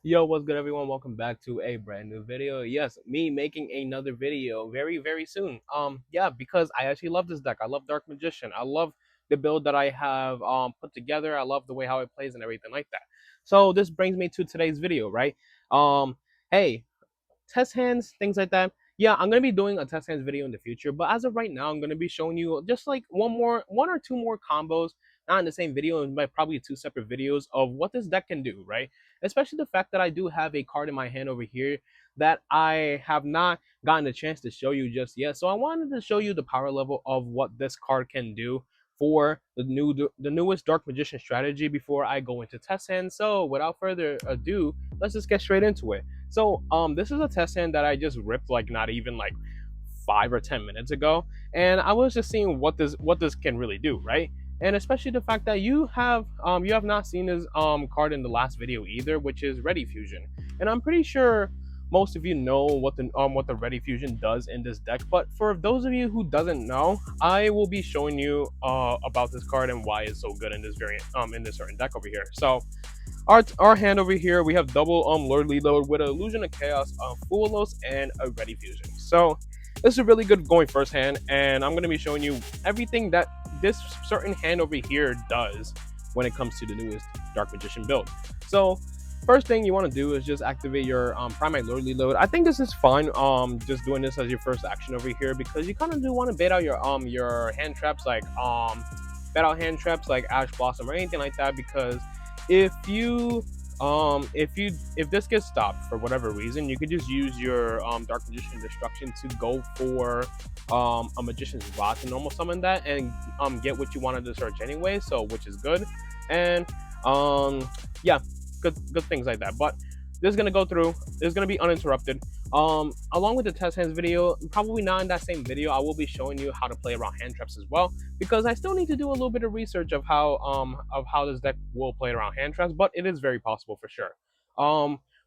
Yo, what's good, everyone? Welcome back to a brand new video. Yes, me making another video very soon. Yeah, because I actually love this deck. I love Dark Magician. I love the build that I have put together. I love the way how it plays and everything like that. So this brings me to today's video, right? Um, hey, test hands, things like that. Yeah, I'm gonna be doing a test hands video in the future, but as of right now, I'm gonna be showing you just like one or two more combos, not in the same video, but probably two separate videos of what this deck can do, right? Especially the fact that I do have a card in my hand over here that I have not gotten a chance to show you just yet. So I wanted to show you the power level of what this card can do for the newest Dark Magician strategy before I go into test hands. So without further ado, let's just get straight into it. So this is a test hand that I just ripped like not even like 5 or 10 minutes ago, and I was just seeing what this can really do, right? And especially the fact that you have not seen this card in the last video either, which is Ready Fusion, and I'm pretty sure most of you know what the Ready Fusion does in this deck. But for those of you who doesn't know, I will be showing you about this card and why it's so good in this variant in this certain deck over here. So our hand over here, we have double Lordly Load with an Illusion of Chaos, Fulos, and a Ready Fusion. So this is a really good going first hand, and I'm going to be showing you everything that this certain hand over here does when it comes to the newest Dark Magician build. So first thing you want to do is just activate your Primate Lordly Load. I think this is fine, just doing this as your first action over here, because you kind of do want to bait out your hand traps like Ash Blossom or anything like that, because if you if this gets stopped for whatever reason, you could just use your Dark Magician Destruction to go for a Magician's Rod to normal summon that and get what you wanted to search anyway, so which is good. And yeah, good things like that. But this is gonna go through, it's gonna be uninterrupted. Along with the test hands video, probably not in that same video, I will be showing you how to play around hand traps as well, because I still need to do a little bit of research of how this deck will play around hand traps, but it is very possible for sure.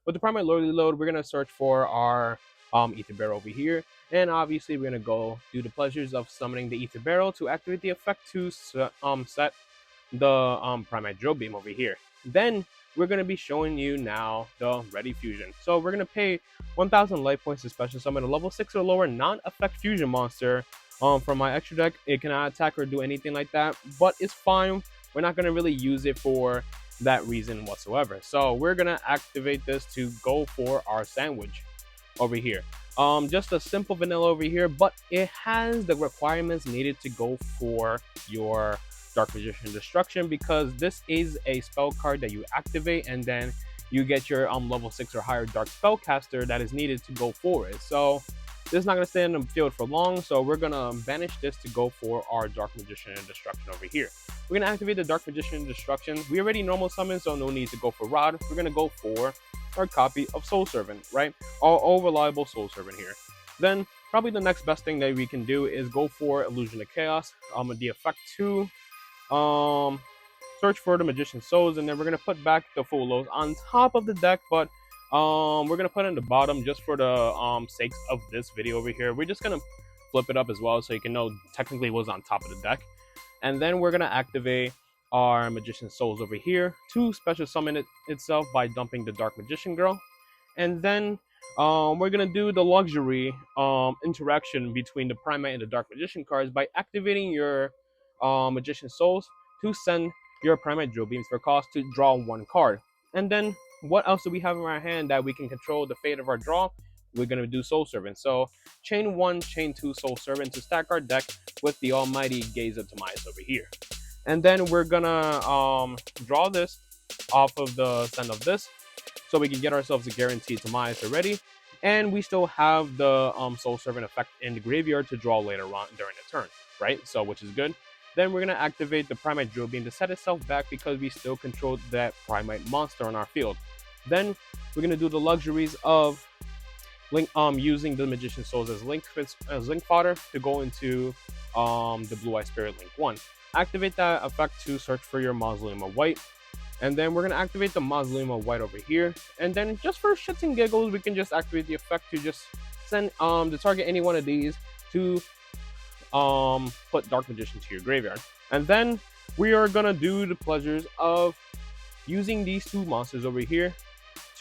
With the primary Lordly Load, we're gonna search for our Ether Barrel over here, and obviously we're gonna go do the pleasures of summoning the Ether Barrel to activate the effect to set the Primate Drill Beam over here. Then we're going to be showing you now the Ready Fusion. So we're going to pay 1,000 life points to special summon a level 6 or lower non-effect fusion monster from my extra deck. It cannot attack or do anything like that, but it's fine. We're not going to really use it for that reason whatsoever. So we're going to activate this to go for our sandwich over here. Just a simple vanilla over here, but it has the requirements needed to go for your Dark Magician Destruction, because this is a spell card that you activate and then you get your level 6 or higher Dark Spellcaster that is needed to go for it. So this is not going to stay in the field for long, so we're going to banish this to go for our Dark Magician Destruction over here. We're going to activate the Dark Magician Destruction. We already normal summon, so no need to go for Rod. We're going to go for our copy of Soul Servant, right? All reliable Soul Servant here. Then probably the next best thing that we can do is go for Illusion of Chaos. The effect 2, search for the Magician's Souls, and then we're gonna put back the Fulos on top of the deck, but we're gonna put it in the bottom just for the sakes of this video over here. We're just gonna flip it up as well so you can know technically what's on top of the deck. And then we're gonna activate our Magician's Souls over here to special summon itself by dumping the Dark Magician Girl. And then we're gonna do the luxury interaction between the Primate and the Dark Magician cards by activating your Magician Souls to send your Primate Drill Beams for cost to draw one card. And then what else do we have in our hand that we can control the fate of our draw? We're going to do Soul Servant. So chain 1, chain 2 Soul Servant to stack our deck with the almighty Gaze of Timaeus over here. And then we're going to draw this off of the send of this, so we can get ourselves a guaranteed Timaeus already. And we still have the Soul Servant effect in the graveyard to draw later on during the turn, right? So which is good. Then we're going to activate the Primate Drill Beam to set itself back, because we still control that Primate monster on our field. Then we're going to do the luxuries of using the Magician Souls as link fodder to go into the Blue Eye Spirit Link 1. Activate that effect to search for your Mausoleum of White. And then we're going to activate the Mausoleum of White over here. And then just for shits and giggles, we can just activate the effect to just send to target any one of these to put Dark Magician to your graveyard. And then we are gonna do the pleasures of using these two monsters over here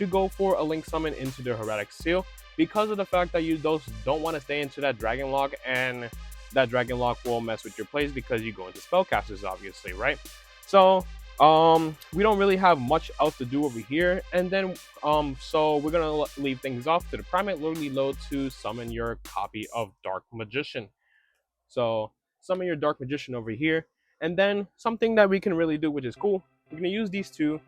to go for a Link Summon into the Heretic Seal, because of the fact that you don't want to stay into that Dragon Lock, and that Dragon Lock will mess with your plays because you go into Spellcasters, obviously, right? So we don't really have much else to do over here, and then so we're gonna leave things off to the Primate Literally Load to summon your copy of Dark Magician. So summon your Dark Magician over here, and then something that we can really do, which is cool, we're gonna use these two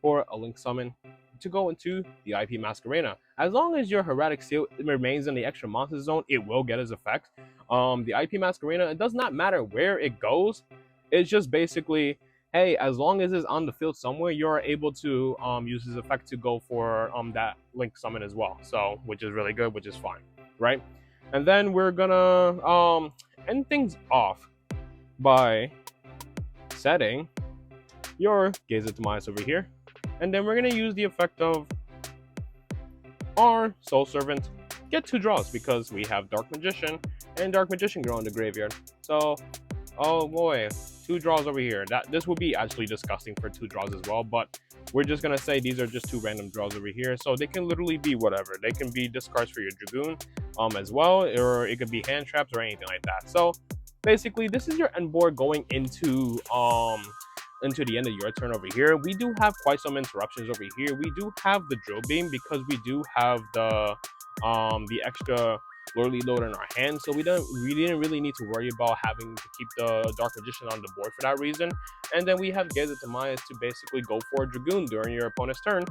for a Link Summon to go into the IP Masquerena. As long as your Heretic Seal remains in the extra monster zone, it will get its effect. The IP Masquerena, it does not matter where it goes. It's just basically, hey, as long as it's on the field somewhere, you're able to use this effect to go for that Link Summon as well. So, which is really good, which is fine, right? And then we're gonna end things off by setting your Gaze of Demise over here. And then we're going to use the effect of our Soul Servant, get 2 draws, because we have Dark Magician and Dark Magician grow in the graveyard. So, oh boy, 2 draws over here. This would be actually disgusting for 2 draws as well, but we're just going to say these are just 2 random draws over here. So they can literally be whatever. They can be discards for your Dragoon as well, or it could be hand traps or anything like that. So basically, this is your end board going into the end of your turn over here. We do have quite some interruptions over here. We do have the Drill Beam because we do have the extra Literally Load in our hand, so we didn't really need to worry about having to keep the Dark Magician on the board for that reason. And then we have Gaze of Demise to basically go for a Dragoon during your opponent's turn,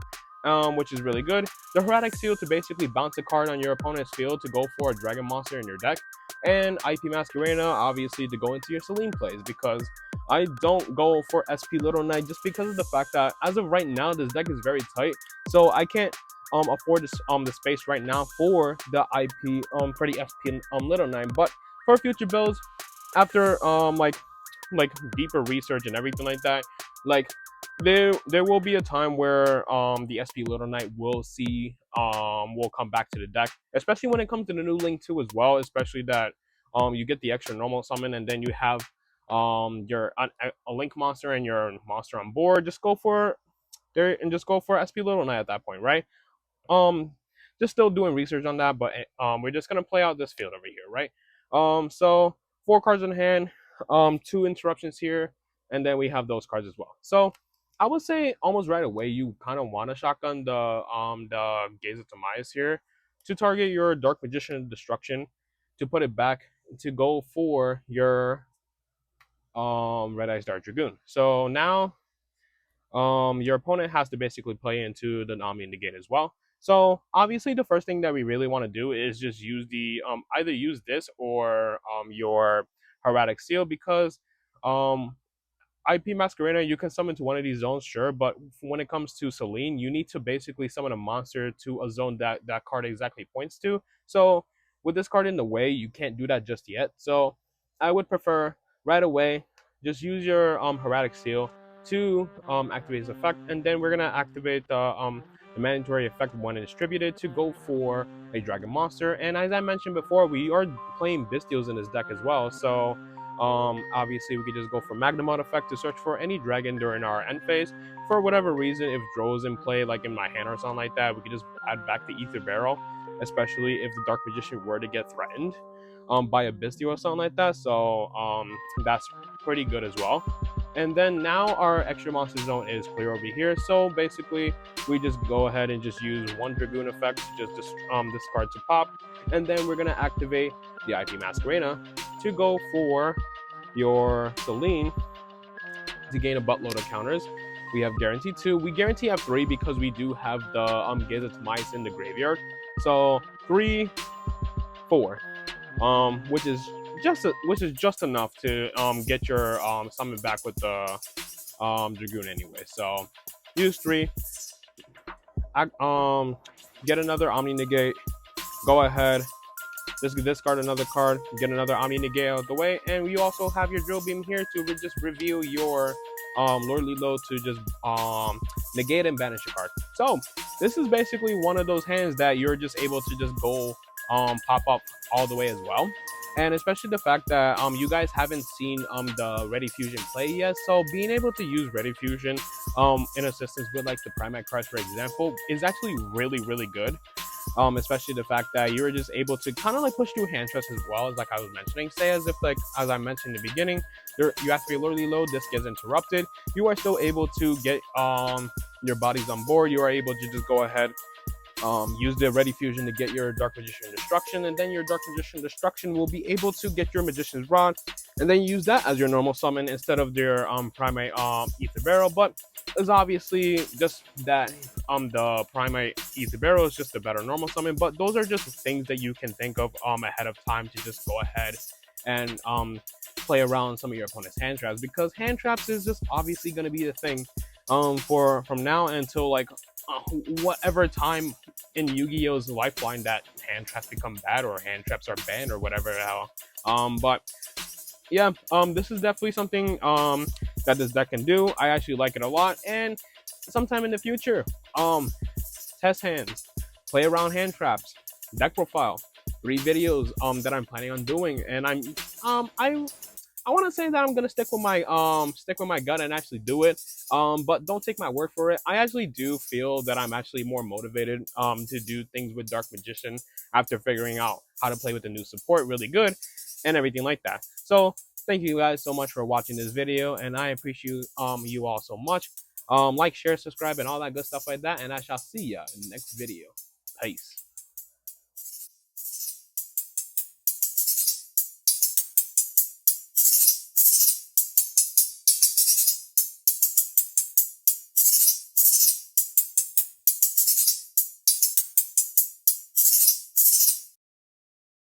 which is really good. The Heretic Seal to basically bounce a card on your opponent's field to go for a Dragon Monster in your deck, and IP Masquerena obviously to go into your Selene plays, because I don't go for SP Little Knight just because of the fact that as of right now this deck is very tight, so I can't afford this the space right now for the IP for the SP Little Knight. But for future builds, after like deeper research and everything like that, like there will be a time where the SP Little Knight will come back to the deck, especially when it comes to the new Link 2 as well, especially that you get the extra normal summon, and then you have your a Link monster and your monster on board. Just go for SP Little Knight at that point, right? Just still doing research on that, but we're just gonna play out this field over here, right? So 4 cards in hand, 2 interruptions here, and then we have those cards as well. So I would say almost right away you kind of want to shotgun the Gaze of Demise here to target your Dark Magician Destruction, to put it back to go for your Red Eyes Dark Dragoon. So now your opponent has to basically play into the Omni Negate as well. So obviously the first thing that we really want to do is just use the either use this or your Heretic Seal, because IP Masquerena, you can summon to one of these zones, sure, but when it comes to Selene, you need to basically summon a monster to a zone that that card exactly points to. So with this card in the way, you can't do that just yet. So I would prefer right away just use your Heretic Seal to activate his effect, and then we're gonna activate the mandatory effect when it's distributed to go for a Dragon Monster. And as I mentioned before, we are playing Bestials in this deck as well, so obviously we could just go for Magnamod effect to search for any dragon during our end phase. For whatever reason, if Dro's in play, like in my hand or something like that, we could just add back the Ether Barrel, especially if the Dark Magician were to get threatened by a Bestial or something like that. So that's pretty good as well. And then now our extra monster zone is clear over here, so basically we just go ahead and just use 1 Dragoon effect to just discard to pop, and then we're gonna activate the IP Masquerena to go for your Selene to gain a buttload of counters. We have guarantee 2. We guarantee have 3 because we do have the Gaze of Demise in the graveyard. So 3, 4, which is just enough to get your summon back with the Dragoon anyway. So use 3. Get another Omni Negate. Go ahead. Just discard another card, get another Omni Negate out of the way, and you also have your Drill Beam here to just reveal your Lordly Load to just negate and banish a card. So this is basically one of those hands that you're just able to just go pop up all the way as well. And especially the fact that you guys haven't seen the Ready Fusion play yet, so being able to use Ready Fusion in assistance with like the Primate cards, for example, is actually really good. Especially the fact that you were just able to kind of like push through hand trust as well, as like I was mentioning. Say as if like as I mentioned in the beginning, you have to be literally low, this gets interrupted. You are still able to get your bodies on board. You are able to just go ahead, use the Ready Fusion to get your Dark Magician Destruction, and then your Dark Magician Destruction will be able to get your Magician's Rod, and then use that as your normal summon instead of their Primate Ether Barrel. But it's obviously just that the Primate Ether Barrel is just a better normal summon. But those are just things that you can think of ahead of time to just go ahead and play around some of your opponent's hand traps, because hand traps is just obviously going to be the thing for from now until like whatever time in Yu-Gi-Oh's lifeline that hand traps become bad or hand traps are banned or whatever the hell. But yeah, this is definitely something that this deck can do. I actually like it a lot, and sometime in the future, test hands, play around hand traps, deck profile, 3 videos that I'm planning on doing, and I want to say that I'm gonna stick with my gut and actually do it. But don't take my word for it. I actually do feel that I'm actually more motivated to do things with Dark Magician after figuring out how to play with the new support really good and everything like that. So thank you guys so much for watching this video, and I appreciate you all so much. Like, share, subscribe, and all that good stuff like that. And I shall see ya in the next video. Peace.